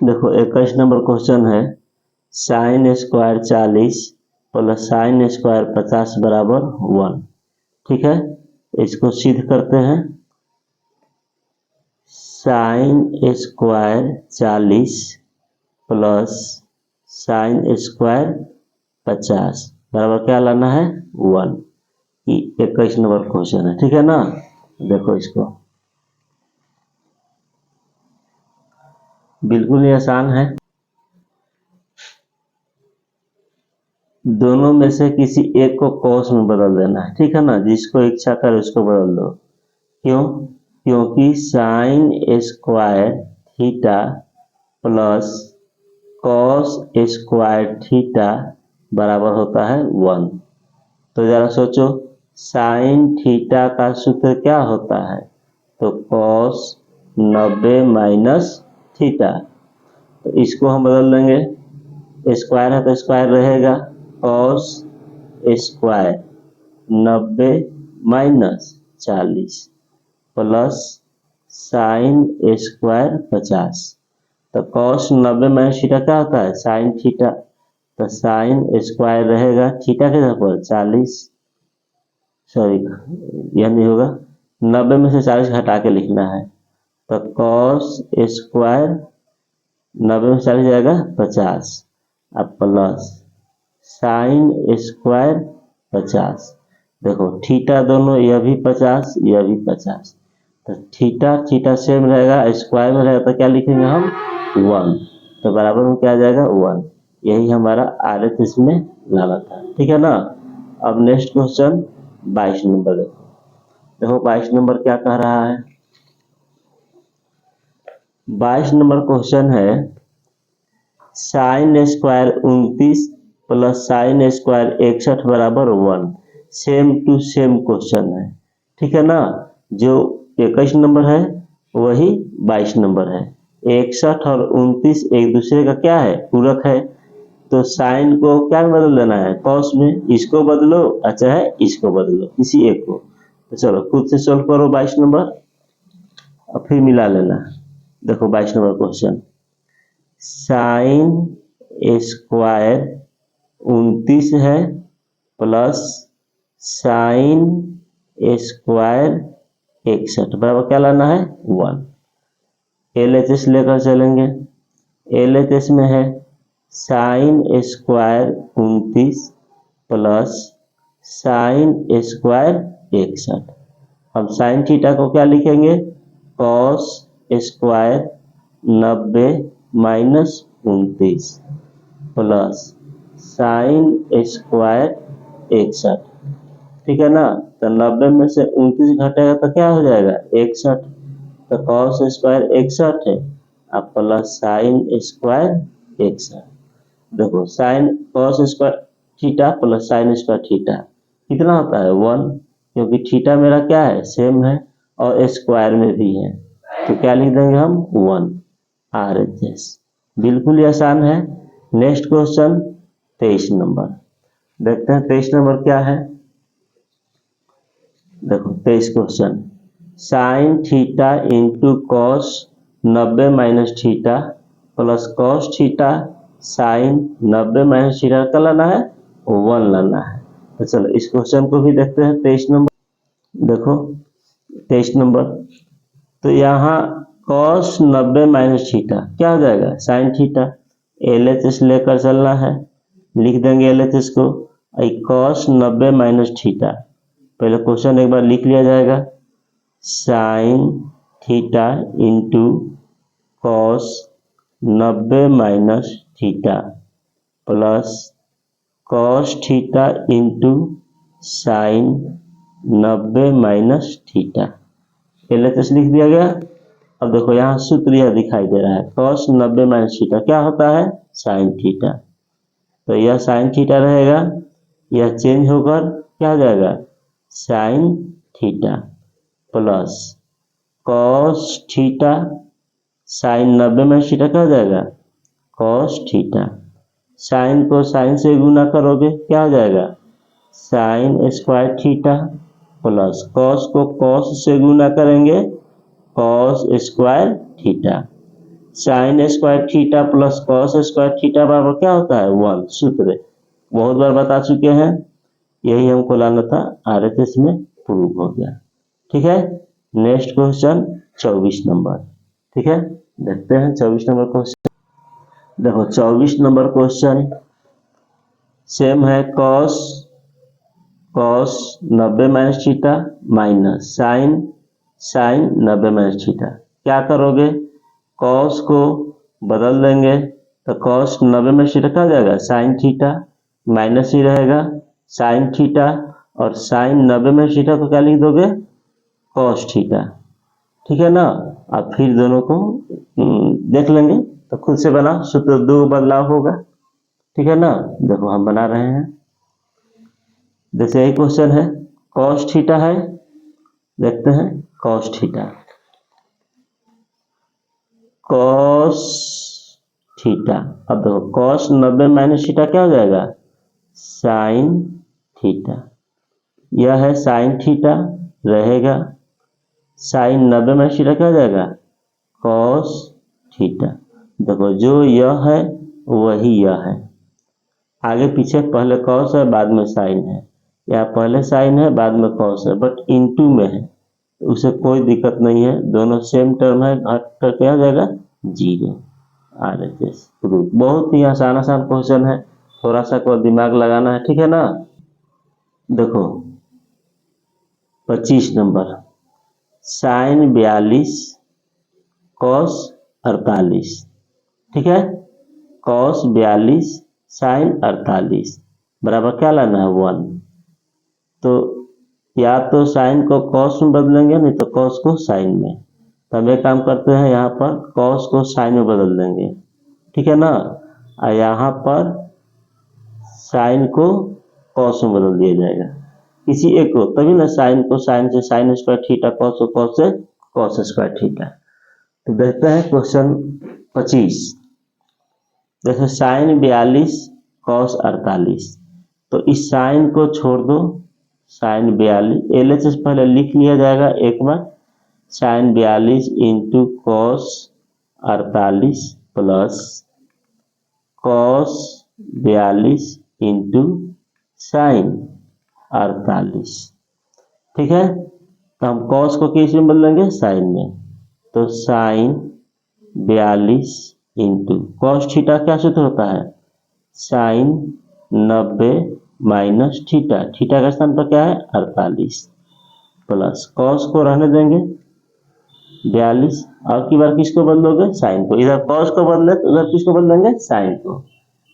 देखो 21 number question है sine square 40 plus sine square 50 बराबर 1। ठीक है, इसको सिद्ध करते हैं। Sine square 40 plus sine square 50 बराबर क्या लाना है 1। 21 नंबर क्वेश्चन है, ठीक है ना। देखो इसको, बिल्कुल ही आसान है। दोनों में से किसी एक को कॉस में बदल देना है, ठीक है ना। जिसको इच्छा करे उसको बदल दो। क्यों? क्योंकि sine square theta plus cos square theta बराबर होता है 1। तो जरा सोचो, साइन थीटा का सूत्र क्या होता है? तो कॉस 90 माइनस थीटा। तो इसको हम बदल देंगे, स्क्वायर है तो स्क्वायर रहेगा, cos square 90 minus 40 plus sine square 50। तो कॉस 90 माइनस थीटा क्या होता है? Sine theta. तो साइन स्क्वायर रहेगा थीटा के जगह पर 40, सॉरी यह नहीं होगा, 90 में से 40 हटा के लिखना है। तो कॉस स्क्वायर 90 में 40 जाएगा 50 अब प्लस साइन स्क्वायर 50। देखो थीटा दोनों, यह भी 50 यह भी 50। तो थीटा थीटा सेम रहेगा, स्क्वायर में रहेगा तो क्या लिखेंगे हम 1। तो बराबर में क्या आ जाएगा 1। यही हमारा RHS इसमें लाना था, ठीक है ना। अब नेक्स्ट क्वेश्चन 22 नंबर देखो 22 नंबर क्या कह रहा है। 22 नंबर क्वेश्चन है sine square 29 plus sine square 61 बराबर 1। सेम टू सेम क्वेश्चन है, ठीक है ना। जो 21 नंबर है वही 22 नंबर है। 61 और 29 एक दूसरे का क्या है? पूरक है। तो साइन को क्या में बदल देना है? कॉस में। इसको बदलो अच्छा है, इसको बदलो, किसी एक को। तो चलो खुद से सोल्व करो 22 नंबर और फिर मिला लेना। देखो 22 नंबर क्वेश्चन, साइन स्क्वायर 29 है प्लस साइन स्क्वायर 61 बराबर क्या लाना है 1। LHS लेकर चलेंगे। LHS में है sine square 29 plus sine square 61। हम साइन थीटा को क्या लिखेंगे? Cos square 90 minus 29 plus sine square 61, ठीक है ना। तो 90 में से 29 घटेगा तो क्या हो जाएगा 61। तो कॉस स्क्वायर 61 है अब प्लस साइन स्क्वायर 61। देखो sine cos square theta plus sine square theta कितना होता है 1, क्योंकि थीटा मेरा क्या है सेम है और स्क्वायर में भी है। तो क्या लिख देंगे हम 1 RHS। बिल्कुल ही आसान है। नेक्स्ट क्वेश्चन 23 नंबर देखते हैं। 23 नंबर क्या है? देखो 23 question, sine theta into cos 90 minus theta plus cos theta sine 90 minus theta का लाना है 1 लाना है। तो चलो इस क्वेश्चन को भी देखते हैं 23 नंबर। देखो 23 नंबर, तो यहाँ कॉस 90 माइनस थीटा क्या हो जाएगा साइन थीटा। LHS लेकर चलना है, लिख देंगे LHS को। कॉस 90 माइनस थीटा, पहले क्वेश्चन एक बार लिख लिया जाएगा, sine theta into cos 90 minus theta plus cos theta into sine 90 minus theta. LHS लिख दिया गया। अब देखो यहाँ सूत्र यह दिखाई दे रहा है, कॉस 90 माइनस थीटा क्या होता है साइन थीटा। तो यह साइन थीटा रहेगा, यह चेंज होकर क्या हो जाएगा sine theta plus cos theta sine 90 minus theta क्या हो जाएगा कॉस थीटा। साइन को साइन से गुना करोगे क्या हो जाएगा sine square theta plus cos को कॉस से गुना करेंगे cos square theta. Sine square theta plus cos square theta बराबर क्या होता है 1 सूत्र बहुत बार बता चुके हैं, यही हमको लाना था, आरएचएस में प्रूव हो गया। ठीक है, नेक्स्ट क्वेश्चन 24 नंबर। ठीक है, देखते हैं 24 नंबर क्वेश्चन। देखो 24 नंबर क्वेश्चन सेम है, cos 90 minus theta minus sine 90 minus theta. क्या करोगे, कॉस को बदल देंगे तो कॉस 90 में थीटा क्या हो जाएगा साइन थीटा, माइनस ही रहेगा साइन थीटा, और साइन 90 में थीटा को क्या लिख दोगे कॉस थीटा। ठीक है ना, अब फिर दोनों को देख लेंगे तो खुद से बना, सूत्र दो बदलाव होगा। ठीक है ना, देखो हम बना रहे हैं, जैसे यही क्वेश्चन है, कॉस थीटा है, देखते हैं कॉस थीटा, कॉस थीटा। अब देखो कॉस 90 माइनस थीटा क्या हो जाएगा साइन थीटा, यह है साइन थीटा रहेगा, साइन 90 माइनस थीटा क्या हो जाएगा कॉस थीटा। देखो जो यह है वही यह है, आगे पीछे पहले कॉस है बाद में साइन है, या पहले साइन है बाद में कॉस है, बट इनटू में है, उसे कोई दिक्कत नहीं है, दोनों सेम टर्म है, घट कर क्या हो जाएगा 0। आरएचएस प्रूफ, बहुत ही आसान क्वेश्चन है, थोड़ा सा को दिमाग लगाना है। ठीक है ना, देखो 25 नंबर साइन 42 कॉस 48। ठीक है, कॉस 42 साइन 48 बराबर क्या लाना है 1। तो या तो साइन को कॉस में बदलेंगे, नहीं तो कॉस को साइन में। तो हम एक काम करते हैं, यहाँ पर कॉस को साइन में बदल देंगे। ठीक है ना, और यहाँ पर साइन को कॉस में बदल दिया जाएगा, किसी एक को, तभी ना साइन को साइन से साइन स्क्वायर थीटा, कॉस को कॉस से कॉस स्क्वायर थीटा। तो देखते हैं क्वेश्चन 25। जैसे साइन 42 कॉस 48, तो इस साइन को छोड़ दो, साइन 42 एलएचएस पहले लिख लिया जाएगा एक बार, sine 42 into cos 48 plus cos 42 into sine 48। ठीक है, तो हम कॉस को किस में बदलेंगे साइन में, तो साइन 42 इंटू कॉस थीटा क्या सूत्र होता है साइन 90 माइनस थीटा, थीटा का स्थान पर क्या है 48, प्लस कॉस को रहने देंगे 42, अब की बार किसको बदलोगे साइन को, इधर कॉस को बदले तो उधर किसको बदलेंगे साइन को,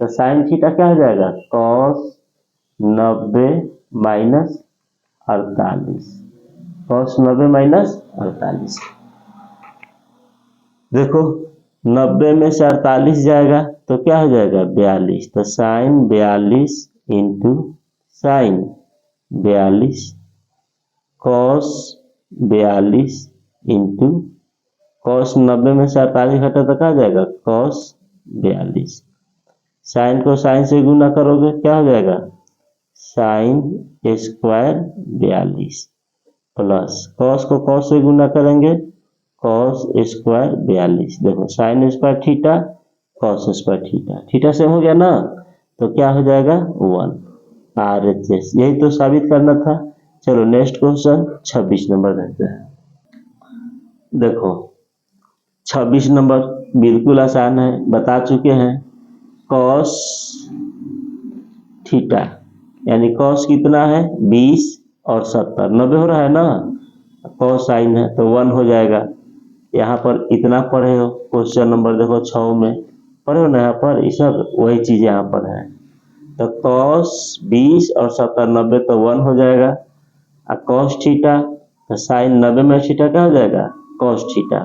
तो साइन थीटा क्या हो जाएगा कॉस 90 माइनस 48, कॉस 90 माइनस 48। देखो 90 में से 48 जाएगा तो क्या हो जाएगा 42, तो sine 42 into sine 42 cos 42 into cos 90 में से 48 घटा तो क्या हो जाएगा कॉस 42, साइन को साइन से गुना करोगे क्या हो जाएगा साइन स्क्वायर 42, प्लस कॉस को कॉस से गुना करेंगे कॉस स्क्वायर 42। देखो sine square theta cos square theta, theta से हो गया ना, तो क्या हो जाएगा 1 आरएचएस, यही तो साबित करना था। चलो नेक्स्ट क्वेश्चन 26 नंबर देखते हैं। देखो 26 नंबर बिल्कुल आसान है, बता चुके हैं, कॉस थीटा यानी कॉस कितना है 20 और 70, 90 हो रहा है ना, कॉस साइन है तो 1 हो जाएगा। यहाँ पर इतना पढ़े हो, क्वेश्चन नंबर देखो 6 में पढ़े हो ना, यहाँ पर ये सब वही चीज यहाँ पर है। तो कॉस 20 और 70 90 तो 1 हो जाएगा, और कॉस थीटा तो साइन 90 में थीटा क्या हो जाएगा कॉस थीटा,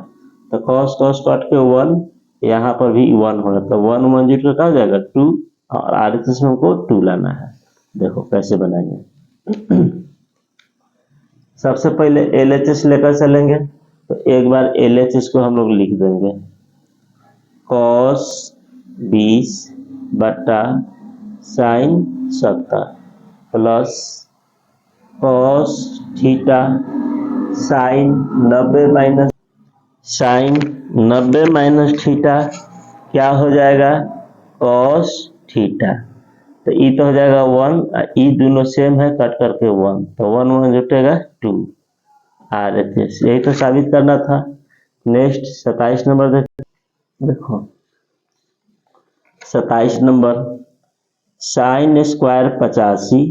तो कॉस कॉस काट के 1, यहाँ पर भी 1 होगा, तो 1 1 जीरो क्या हो जाएगा 2, और आरएचएस में हमको 2 लाना है। देखो कैसे बनाएंगे, सबसे पहले एलएचएस लेकर चलेंगे, तो एक बार एलएचएस को हम लोग लिख देंगे, कॉस 20 बटा sine 70 plus cos theta sine 90 minus sine 90 minus theta क्या हो जाएगा, कॉस थीटा। तो ई तो हो जाएगा 1, ई दोनों सेम है, कट करके 1, तो 1 1 जुटेगा 2 RHS। यही तो साबित करना था। नेक्स्ट 27 नंबर देखो 27 नंबर, साइन स्क्वायर 85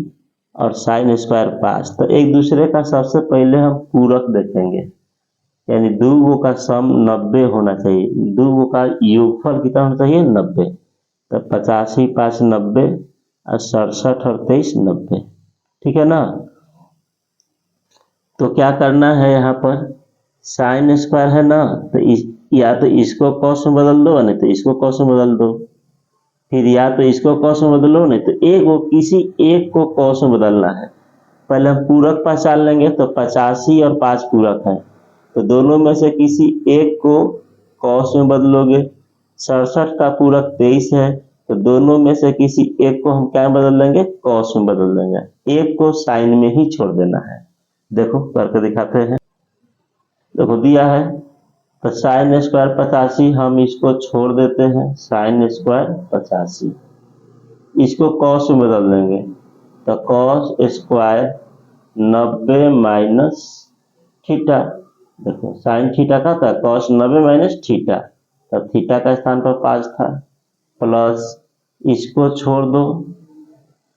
और साइन स्क्वायर 5। तो एक दूसरे का सबसे पहले हम पूरक देखेंगे, यानी दो गो का सम 90 होना चाहिए, दो गो का योगफल कितना होना चाहिए, 90। तो 85 5 90 और 67 और 23 90, ठीक है ना। तो क्या करना है यहाँ पर, साइन स्क्वायर है ना, तो या तो इसको कॉस में बदल दो, नहीं तो इसको कॉस में बदल दो। फिर या तो इसको कॉस में बदलो, नहीं तो किसी एक को कॉस में बदलना है। पहले हम पूरक पहचान लेंगे, तो 85 और 5 पूरक है, तो दोनों में से किसी एक को कॉस में बदलोगे। 67 का पूरक 23 है, तो दोनों में से किसी एक को हम क्या बदल देंगे, कॉस में बदल देंगे, एक को साइन में ही छोड़ देना है। देखो करके दिखाते हैं। देखो दिया है, तो साइन स्क्वायर 85 हम इसको छोड़ देते हैं, साइन स्क्वायर 85, इसको कॉस में बदल देंगे, तो कॉस स्क्वायर 90 माइनस थीटा। देखो साइन थीटा का था, कॉस 90 माइनस थीटा, तो थीटा का स्थान पर 5 था, प्लस इसको छोड़ दो,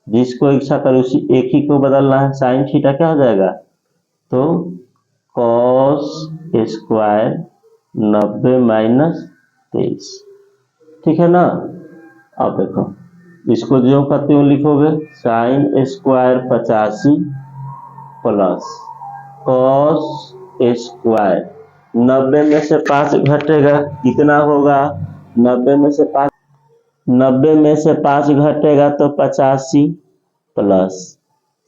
जिसको इच्छा करो उसी एक ही को बदलना है, साइन थीटा क्या हो जाएगा, तो कॉस स्क्वायर 90 माइनस 23, ठीक है ना। अब देखो इसको जो का त्यों लिखोगे, sine square 85 plus cos square 90 में से 5 घटेगा, कितना होगा, 90 में से 5 घटेगा तो 85 प्लस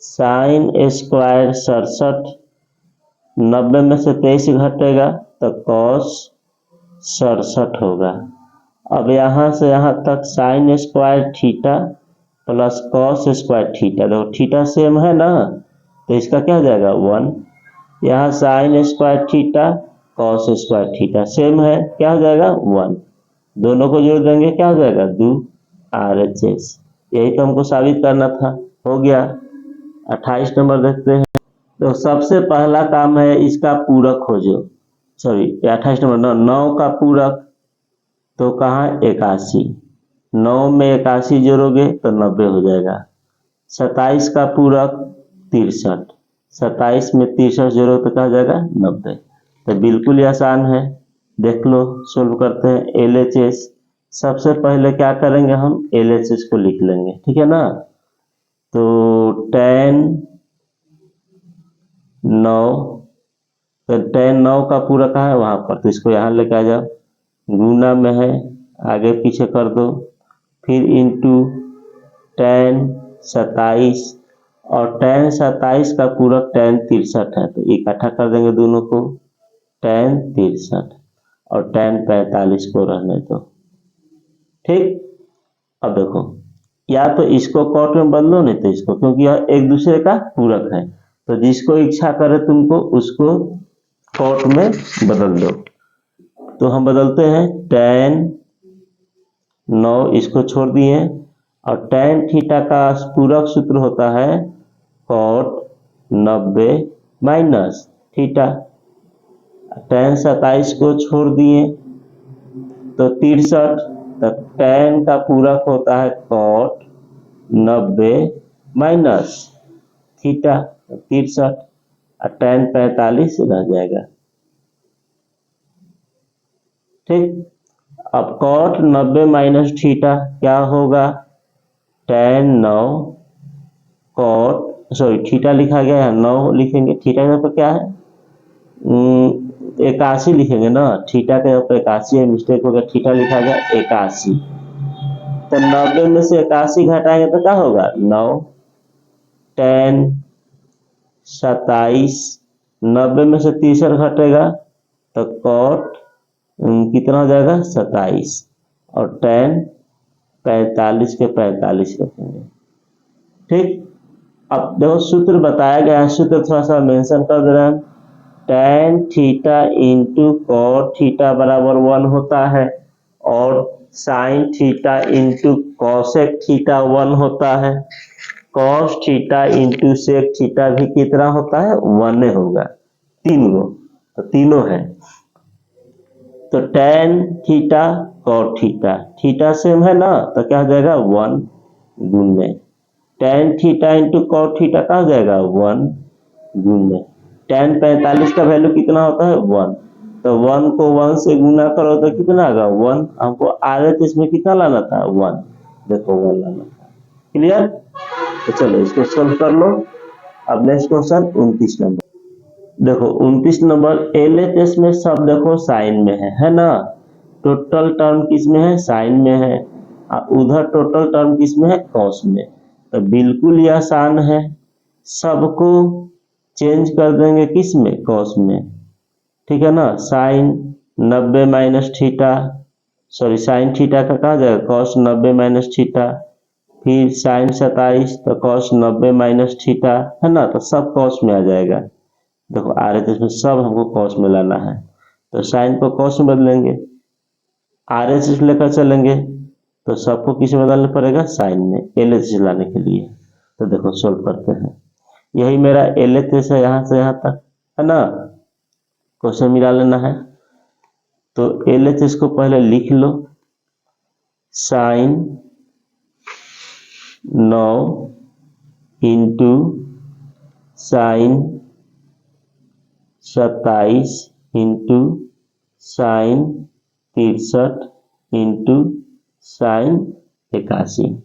साइन स्क्वायर 67, 90 में से 23 घटेगा तो कॉस 67 होगा। अब यहाँ से यहाँ तक sine square theta plus cos square theta, देखो थीटा सेम है ना, तो इसका क्या हो जाएगा 1। यहाँ sine square theta cos square theta same है, क्या हो जाएगा 1, दोनों को जोड़ देंगे क्या हो जाएगा 2 RHS। यही तो हमको साबित करना था, हो गया। 28 नंबर देखते हैं। तो सबसे पहला काम है इसका पूरक खोजो, सॉरी 28 नंबर 9 का पूरक, तो कहाँ 81, 9 में 81 जोड़ोगे तो 90 हो जाएगा। 27 का पूरक 63, 27 में 63 जोड़ो तो क्या हो जाएगा 90। तो बिल्कुल ही आसान है, देख लो सोल्व करते हैं। LHS सबसे पहले क्या करेंगे, हम LHS को लिख लेंगे, ठीक है ना। तो 10 9, तो 10 9 का पूरा कहाँ है वहां पर, तो इसको यहाँ लेके आ जाओ, गुना में है आगे पीछे कर दो, फिर इंटू 10 27, और 10 27 का पूरक 10 63 है, तो इकट्ठा कर देंगे दोनों को, 10 63 और 10 45 को रहने दो, ठीक। अब देखो या तो इसको कॉट में बदलो, नहीं तो इसको, क्योंकि यह एक दूसरे का पूरक है, तो जिसको इच्छा करे तुमको उसको कॉट में बदल दो। तो हम बदलते हैं, 10 9 इसको छोड़ दिए, और tan थीटा का पूरक सूत्र होता है कॉट 90 माइनस थीटा। tan 27 को छोड़ दिए तो 63, तो tan का पूरक होता है कॉट 90 माइनस थीटा 63, और tan 45 रह जाएगा, ठीक। अब कॉट 90 माइनस थीटा क्या होगा, tan 9 कॉट, सॉरी थीटा लिखा गया है 9 लिखेंगे, थीटा यहाँ पर क्या है 81 लिखेंगे ना, थीटा के यहाँ पर 81 है, मिस्टेक हो गया, थीटा लिखा गया 81। तो 90 में से 81 घटाएंगे तो क्या होगा 9, tan 27, 90 में से 63 घटेगा तो कॉट कितना हो जाएगा 27, और tan 45 के 45 रखेंगे, ठीक। अब देखो सूत्र बताया गया है, सूत्र थोड़ा सा मेंशन कर दे रहे हैं, tan theta into cot theta बराबर 1 होता है और sin theta into cosec theta 1 होता है। cos theta into sec theta भी कितना होता है 1 होगा। 3 गो तो तीनों है। तो tan theta cot theta theta same है ना तो क्या हो जाएगा 1 गुने tan theta into cot theta क्या हो जाएगा 1 गुने tan 45 का वैल्यू कितना होता है 1 तो 1 को 1 से गुना करो तो कितना आएगा 1। हमको आरएच इसमें कितना लाना था 1 देखो 1 लाना था। क्लियर। तो चलो इसको सोल्व कर लो। अब नेक्स्ट क्वेश्चन 29 नंबर देखो 29 नंबर एलएचएस में सब देखो साइन में है ना। टोटल टर्म किस में है साइन में है उधर टोटल टर्म किस में है कॉस में। तो बिल्कुल ही आसान है सबको चेंज कर देंगे किस में कॉस में। ठीक है ना sine 90 minus theta sorry sine theta का कहा जाएगा कॉस 90 माइनस थीटा फिर साइन 27 तो कॉस 90 माइनस थीटा है ना। तो सब कॉस में आ जाएगा। देखो आ रहे थे इसमें सब हमको कॉस में लाना है तो साइन को कॉस में बदलेंगे आर एच लेकर चलेंगे तो सबको किस में बदलना पड़ेगा साइन में एल एच लाने के लिए। तो देखो सोल्व करते हैं। यही मेरा एल एच है यहाँ से यहाँ तक है ना। क्वेश्चन मिला लेना है तो एल एच को पहले लिख लो sine 9 into sine 27 into sine 63 into sine 81।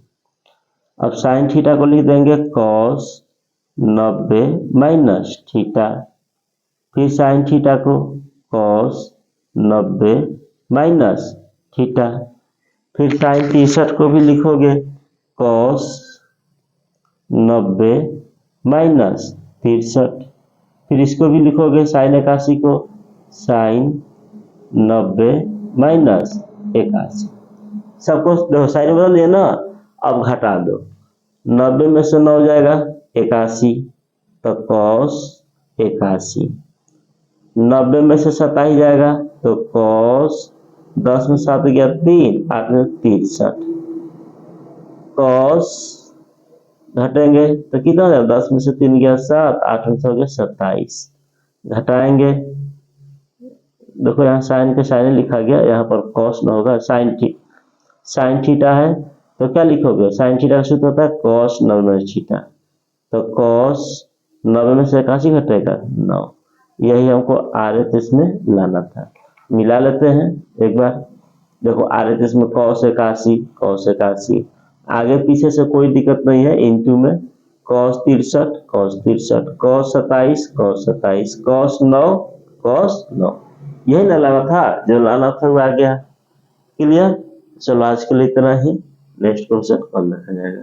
अब साइन थीटा को लिख देंगे कॉस 90 माइनस थीटा फिर साइन थीटा को कॉस 90 माइनस थीटा फिर साइन 63 को भी लिखोगे कॉस 90 माइनस 63 फिर इसको भी लिखोगे साइन 81 को साइन 90 माइनस 81। सबको देखो साइन बदल दिया ना। अब घटा दो 90 में से 9 जाएगा 81 तो कॉस 81 90 में से 27 जाएगा तो कॉस 10 में 7 गया 3 8 में 63 कॉस घटेंगे तो कितना हो जाएगा 10 में से 3 गया 7 8 में से हो गया 27 घटाएंगे। देखो यहाँ साइन के साइन लिखा गया यहाँ पर कॉस न होगा साइन थीटा है तो क्या लिखोगे साइन थीटा का सूत्र होता है कॉस 90 माइनस थीटा तो कॉस 90 में से 81 घटेगा 9। यही हमको आर एच एस में लाना था। मिला लेते हैं एक बार। देखो आर एच एस में कॉस 81 आगे पीछे से कोई दिक्कत नहीं है इंटू में कॉस 63 कॉस 27 कॉस 9 यही ना लाना था जो लाना था वो आ गया। क्लियर। चलो आज के लिए इतना ही नेक्स्ट क्वेश्चन कल देखा जाएगा।